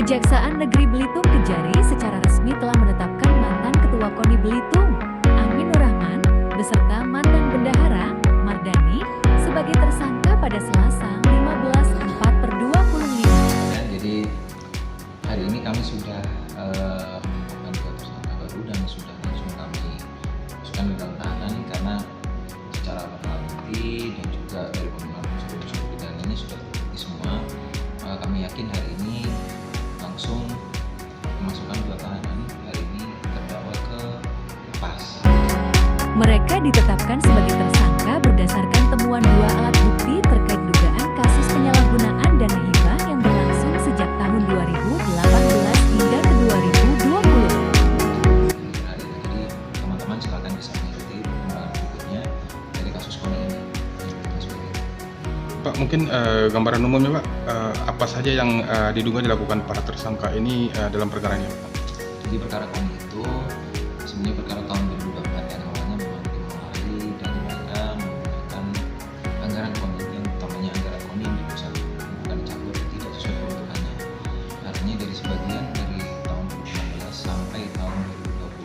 Kejaksaan Negeri Belitung Kejari secara resmi telah menetapkan mantan Ketua KONI Belitung, Aminur Rahman, beserta mantan Bendahara, Mardani, sebagai tersangka pada Selasa 15/4/25. Jadi hari ini kami sudah menetapkan dua tersangka baru dan sudah langsung kami masukkan ke dalam tahanan karena secara alat bukti dan juga dari penggunaan unsur-unsur pidananya sudah terbukti semua. Kami yakin hari ini langsung memasukkan dua tahanan. Hari ini terdakwa ke lepas. Mereka ditetapkan sebagai tersangka berdasarkan temuan dua alat bukti terkait dugaan kasus penyalahgunaan dana hibah yang berlangsung sejak tahun 2018 hingga ke 2020. Jadi teman-teman silakan bisa mengikuti perkembangan berikutnya dari kasus KONI ini. Pak, mungkin gambaran umumnya Pak, apa saja yang diduga dilakukan para tersangka ini dalam perkara ini? Jadi perkara KONI itu sebenarnya perkara tahun 2024 yang awalnya memang dimulai dari mereka menggunakan anggaran KONI yang utamanya anggaran KONI yang bisa bukan dicampur tidak sesuai peruntukannya. Artinya dari sebagian dari tahun 2016 sampai tahun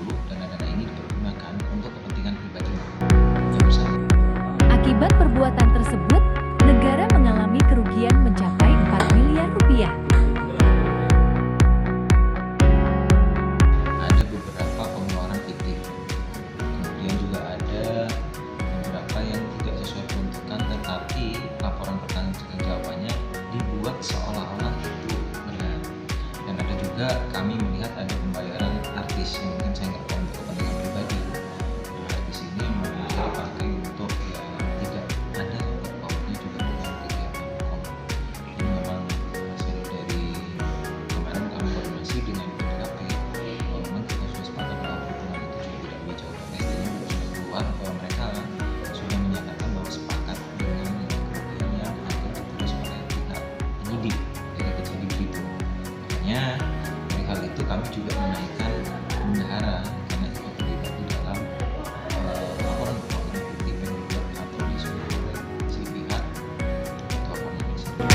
2020 dana-dana ini dipergunakan untuk kepentingan pribadi yang bersangkutan. Akibat perbuatan tersebut, negara mengalami kerugian mencapai 4 miliar rupiah. Ada beberapa pengeluaran fiktif, kemudian juga ada beberapa yang tidak sesuai peruntukan tetapi laporan pertanggungjawabannya dibuat seolah-olah itu benar. Dan ada juga kami melihat ada pembayaran artis yang mungkin saya nggak tahu untuk kepentingan pribadi. Artis ini memang dipakai untuk ya tidak ada pautnya juga dengan kegiatan hukum. Ini memang hasil dari kemarin kami koordinasi dengan BPKP. Memang kita sudah sepakat bahwa hubungan itu juga tidak boleh jauh dan SDM sudah keluar bahwa mereka sudah menyatakan bahwa sepakat dengan kerugian yang akan diurus oleh pihak penyidik dari Kejari Belitung. Makanya dari hal itu kami juga menaikkan bendahara karena ikut terlibat di dalam laporan keuangan fiktif yang dibuat atau disuruh oleh si pihak ketua KONI ini sendiri.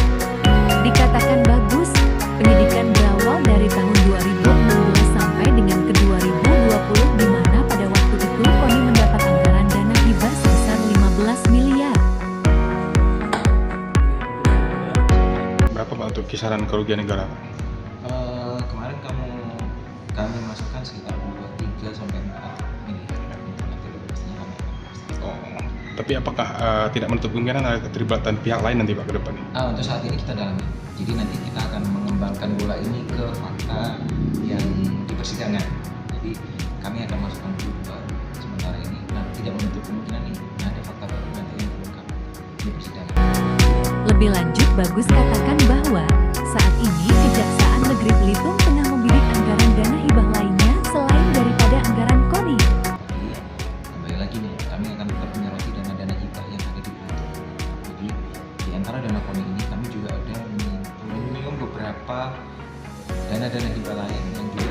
Dikatakan bagus, penyidikan berawal dari tahun 2016 sampai dengan ke 2020 di mana pada waktu itu KONI mendapat anggaran dana hibah sebesar 15 miliar. Berapa Pak untuk kisaran kerugian negara? Kemarin kami masukkan sekitar 23 sampai 4 miliar untuk nanti lebih pastinya kami akan pastikan. Oh, tapi apakah tidak menutup kemungkinan ada keterlibatan pihak lain nanti Pak ke depan? Untuk saat ini kita dalami. Jadi nanti kita akan mengembangkan bola ini ke fakta yang di persidangan. Jadi kami akan masukkan dulu sementara ini. Nah, tidak menutup kemungkinan nih ada fakta baru nanti yang terungkap di persidangan. Lebih lanjut, Bagus katakan bahwa saat ini Kejaksaan Negeri Belitung tengah membidik anggaran dana hibah lainnya selain daripada anggaran KONI. Tapi kembali lagi nih, kami akan tetap menyoroti dana-dana hibah yang ada di Belitung. Jadi di antara dana KONI ini kami juga ada menyinggung beberapa dana-dana hibah lain yang juga